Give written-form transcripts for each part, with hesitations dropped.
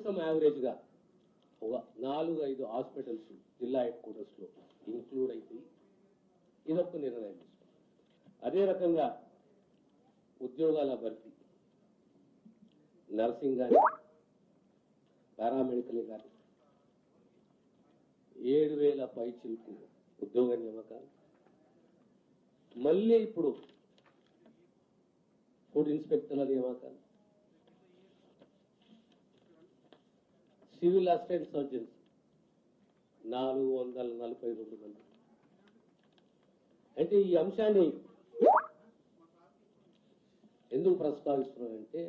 కనీసం యావరేజ్గా ఒక 4-5 హాస్పిటల్స్ జిల్లా హెడ్ క్వార్టర్స్లో ఇంక్లూడ్ అయిపోయి ఇదొక నిర్ణయం తీసుకున్నాం. అదే రకంగా ఉద్యోగాల భర్తీ, నర్సింగ్ కానీ పారామెడికల్ కానీ 7,000 పైచిలకు ఉద్యోగ నియామకాలు, మళ్ళీ ఇప్పుడు ఫుడ్ ఇన్స్పెక్టర్ల నియామకాలు, సివిల్ అసిస్టెంట్ సర్జన్స్ 442 మంది. అంటే ఈ అంశాన్ని ఎందుకు ప్రస్తావిస్తున్నానంటే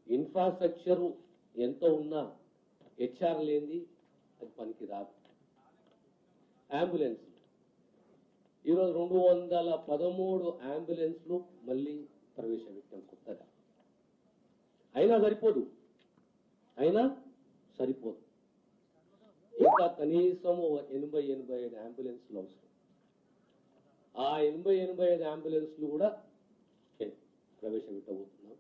ఇన్ఫ్రాస్ట్రక్చర్ ఎంత ఉన్నా హెచ్ఆర్ లేనిది అది పనికి రాదు. అంబులెన్స్ ఈరోజు 213 అంబులెన్స్లు మళ్ళీ ప్రవేశపెట్టాం కొత్తగా. అయినా సరిపోదు, ఇంకా కనీసం 80-85 అంబులెన్స్లు అవసరం. ఆ 80-85 అంబులెన్స్లు కూడా ప్రవేశపెట్టబోతున్నాం.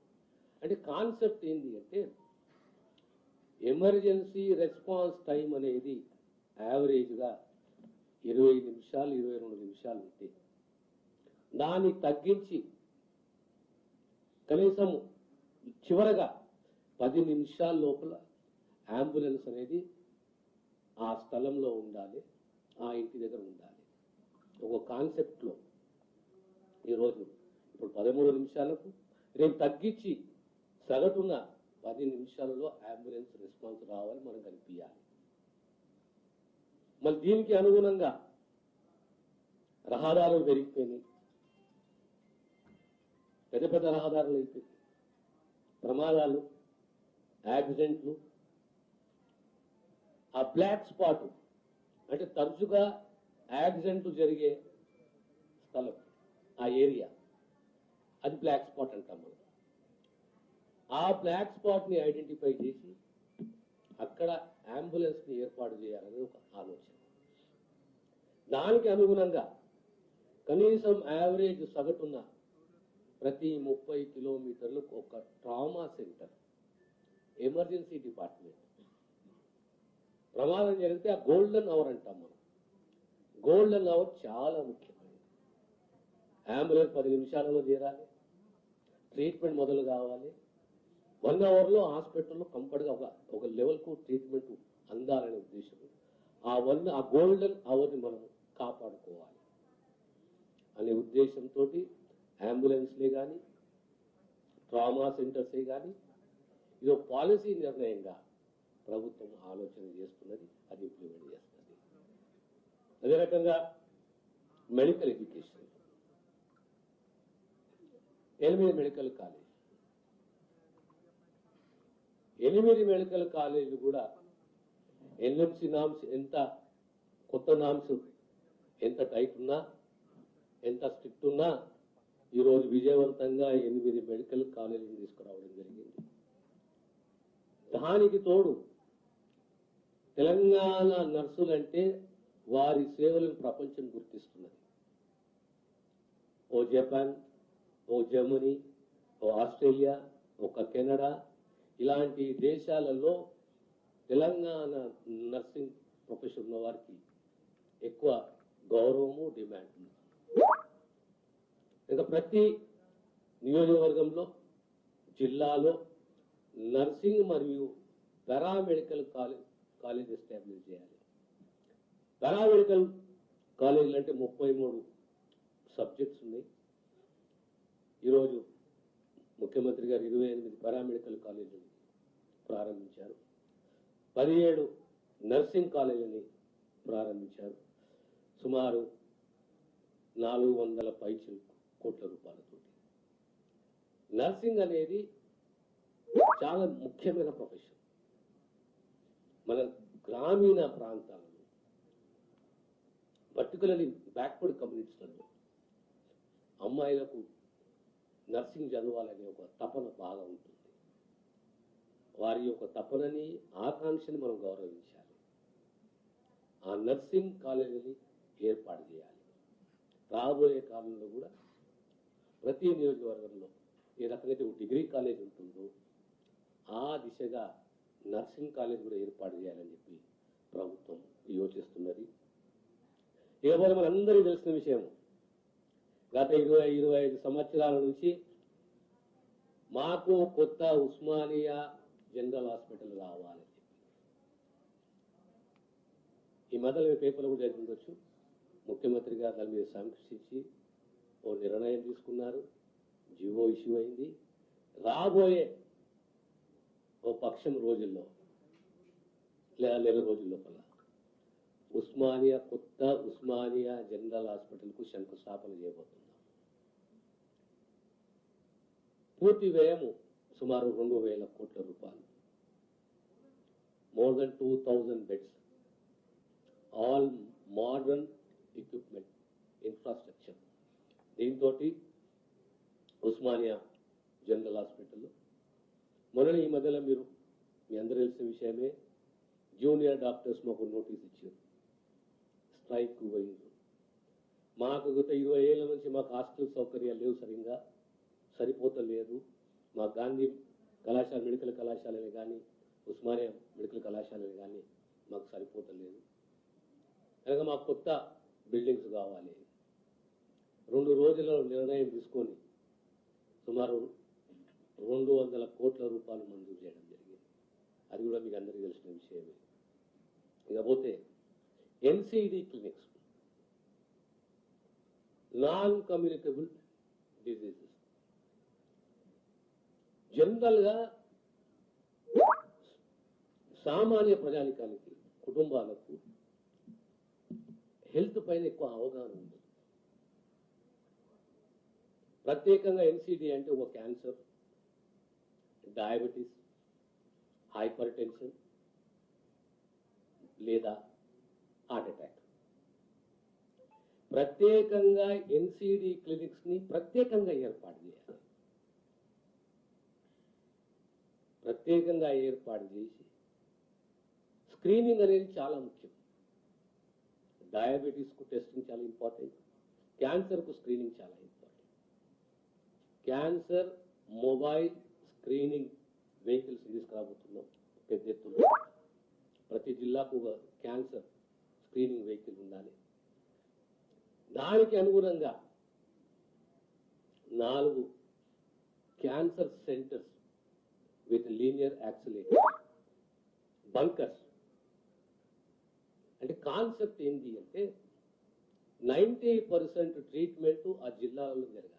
అంటే కాన్సెప్ట్ ఏంటి అంటే ఎమర్జెన్సీ రెస్పాన్స్ టైం అనేది యావరేజ్గా 20 నిమిషాలు 22 నిమిషాలు ఉంటే దాన్ని తగ్గించి కనీసం చివరగా 10 నిమిషాల లోపల అంబులెన్స్ అనేది ఆ స్థలంలో ఉండాలి, ఆ ఇంటి దగ్గర ఉండాలి. ఒక కాన్సెప్ట్లో ఈరోజు ఇప్పుడు 13 నిమిషాలకు రేపు తగ్గించి సగటున 10 నిమిషాలలో అంబులెన్స్ రెస్పాన్స్ రావాలి, మనం కనిపించాలి. మళ్ళీ దీనికి అనుగుణంగా రహదారులు పెరిగిపోయినాయి, పెద్ద పెద్ద రహదారులు అయిపోయినాయి, ప్రమాదాలు, యాక్సిడెంట్లు. ఆ బ్లాక్ స్పాట్ అంటే తరచుగా యాక్సిడెంట్లు జరిగే స్థలం, ఆ ఏరియా, అది బ్లాక్ స్పాట్ అంటాం మనం. ఆ బ్లాక్ స్పాట్ ని ఐడెంటిఫై చేసి అక్కడ అంబులెన్స్ ని ఏర్పాటు చేయాలనేది ఒక ఆలోచన. దానికి అనుగుణంగా కనీసం యావరేజ్ సగటున ప్రతి 30 కిలోమీటర్లకు ఒక ట్రామా సెంటర్, ఎమర్జెన్సీ డిపార్ట్మెంట్. ప్రమాదం జరిగితే ఆ గోల్డెన్ అవర్ అంటాం మనం. గోల్డెన్ అవర్ చాలా ముఖ్యమైనది. అంబులెన్స్ 10 నిమిషాలలో చేరాలి, ట్రీట్మెంట్ మొదలు కావాలి, 1 అవర్లో హాస్పిటల్లో కంఫర్ట్గా ఒక లెవెల్కు ట్రీట్మెంట్ అందాలనే ఉద్దేశం. ఆ గోల్డెన్ అవర్ని మనం కాపాడుకోవాలి అనే ఉద్దేశంతో అంబులెన్స్లే కానీ ట్రామా సెంటర్సే కానీ ఇది ఒక పాలసీ నిర్ణయంగా ప్రభుత్వం ఆలోచన చేస్తున్నది, అది ఇంప్లిమెంట్ చేస్తుంది. అదే రకంగా medical education 8 medical college, 8 medical కాలేజీలు కూడా ఎన్ఎంసి నామ్స్ ఎంత కొత్త నామ్స్ ఎంత టైట్ ఉన్నా ఎంత స్ట్రిక్ట్ ఉన్నా ఈరోజు విజయవంతంగా 8 మెడికల్ కాలేజీలు తీసుకురావడం జరిగింది. దానికి తోడు తెలంగాణ నర్సులంటే వారి సేవలను ప్రపంచం గుర్తిస్తున్నది. ఓ జపాన్, ఓ జర్మనీ, ఓ ఆస్ట్రేలియా, ఒక కెనడా ఇలాంటి దేశాలలో తెలంగాణ నర్సింగ్ ప్రొఫెషన్ ఉన్న వారికి ఎక్కువ గౌరవము, డిమాండ్ ఉంది. ఇంకా ప్రతి నియోజకవర్గంలో, జిల్లాలో నర్సింగ్ మరియు పారామెడికల్ కాలేజ్ ఎస్టాబ్లిష్ చేయాలి. పారామెడికల్ కాలేజీలు అంటే 33 సబ్జెక్ట్స్ ఉన్నాయి. ఈరోజు ముఖ్యమంత్రి గారు 28 పారామెడికల్ కాలేజీలు ప్రారంభించారు, 17 నర్సింగ్ కాలేజీని ప్రారంభించారు. సుమారు 400 పైచిలకు కోట్ల రూపాయలతో. నర్సింగ్ అనేది చాలా ముఖ్యమైన ప్రొఫెషన్. మన గ్రామీణ ప్రాంతాలలో, పర్టికులర్లీ బ్యాక్వర్డ్ కమ్యూనిటీస్లలో అమ్మాయిలకు నర్సింగ్ చదవాలనే ఒక తపన బాగా ఉంటుంది. వారి యొక్క తపనని, ఆకాంక్షని మనం గౌరవించాలి. ఆ నర్సింగ్ కాలేజీని ఏర్పాటు చేయాలి. రాబోయే కాలంలో కూడా ప్రతి నియోజకవర్గంలో ఏ రకంగా డిగ్రీ కాలేజ్ ఉంటుందో ఆ దిశగా నర్సింగ్ కాలేజ్ కూడా ఏర్పాటు చేయాలని చెప్పి ప్రభుత్వం యోచిస్తున్నది. ఇకపోతే మనందరికీ తెలిసిన విషయం, గత 20-25 సంవత్సరాల నుంచి మాకు కొత్త ఉస్మానియా జనరల్ హాస్పిటల్ రావాలి. ఈ మధ్యలో పేపర్లు కూడా జరిగి ఉండొచ్చు, ముఖ్యమంత్రి గారు దాని మీద సమీక్షించి ఓ నిర్ణయం తీసుకున్నారు, జీవో ఇష్యూ అయింది. రాబోయే ఓ పక్షం రోజుల్లో లేదా నెల రోజుల లోపల కొత్త ఉస్మానియా జనరల్ హాస్పిటల్కు శంకుస్థాపన చేయబోతున్నాం. పూర్తి వ్యయము సుమారు 2,000 కోట్ల రూపాయలు. More than 2,000 beds, all modern equipment, infrastructure. దీంతో ఉస్మానియా జనరల్ హాస్పిటల్ మొన్న ఈ మధ్యలో మీ అందరూ తెలిసిన విషయమే, జూనియర్ డాక్టర్స్ మాకు నోటీస్ ఇచ్చారు, స్ట్రైక్ పోయింది. మాకు గత 20 ఏళ్ల నుంచి మాకు హాస్టల్ సౌకర్యాలు లేవు, సరిపోతలేదు. మా గాంధీ కళాశాల మెడికల్ కళాశాలని కానీ ఉస్మానియా మెడికల్ కళాశాలని కానీ మాకు సరిపోతలేదు కనుక మాకు కొత్త బిల్డింగ్స్ కావాలి. 2 రోజుల నిర్ణయం తీసుకొని సుమారు 200 కోట్ల రూపాయలు మంజూరు చేయడం జరిగింది. అది కూడా మీకు అందరికీ తెలిసిన విషయమే. ఇకపోతే NCD clinics, non communicable diseases, జనరల్గా సామాన్య ప్రజానికానికి, కుటుంబాలకు హెల్త్ పైన ఎక్కువ అవగాహన ఉంది. ప్రత్యేకంగా ఎన్సిడి అంటే ఒక క్యాన్సర్, డయాబెటీస్, హైపర్ టెన్షన్ లేదా హార్ట్ అటాక్. ప్రత్యేకంగా ఎన్సిడి క్లినిక్స్ ని ప్రత్యేకంగా ఏర్పాటు చేయాలి. ప్రత్యేకంగా ఏర్పాటు చేసి స్క్రీనింగ్ అనేది చాలా ముఖ్యం. డయాబెటీస్కు టెస్టింగ్ చాలా ఇంపార్టెంట్, క్యాన్సర్కు స్క్రీనింగ్ చాలా important. Cancer mobile screening vehicles తీసుకురాబోతున్నాం పెద్ద ఎత్తున. ప్రతి జిల్లాకు ఒక క్యాన్సర్ స్క్రీనింగ్ వెహికల్ ఉండాలి. దానికి అనుగుణంగా 4 cancer centres with linear accelerator, bunkers. అంటే కాన్సెప్ట్ ఏంటి అంటే 90% ట్రీట్మెంట్ ఆ జిల్లాలో జరగాలి.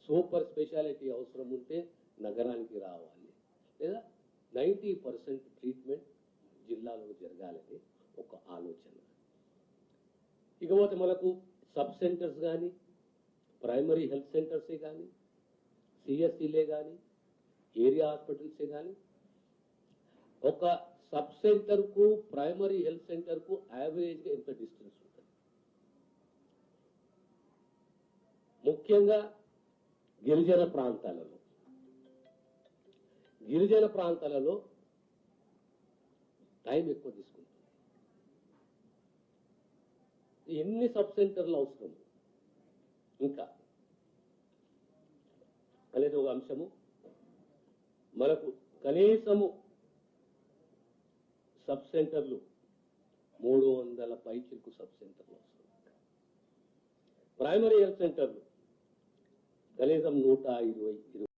సూపర్ స్పెషాలిటీ అవసరం ఉంటే నగరానికి రావాలి, లేదా 90% ట్రీట్మెంట్ జిల్లాలో జరగాలని ఒక ఆలోచన. ఇకపోతే మనకు సబ్ సెంటర్స్ కానీ, ప్రైమరీ హెల్త్ సెంటర్సే కానీ, సిఎస్సీలే కానీ, ఏరియా హాస్పిటల్సే కానీ, ఒక సబ్ సెంటర్కు ప్రైమరీ హెల్త్ సెంటర్కు యావరేజ్గా ఎంత డిస్టెన్స్ ఉంటుంది? ముఖ్యంగా గిరిజన ప్రాంతాలలో టైం ఎక్కువ తీసుకుంటుంది. ఎన్ని సబ్ సెంటర్లు అవసరం ఇంకా అనేది ఒక అంశము. మనకు కనీసము సబ్ సెంటర్లు 300 పైచిలకు సబ్ సెంటర్లు అవసరం. ప్రైమరీ హెల్త్ సెంటర్లు కనీసం 120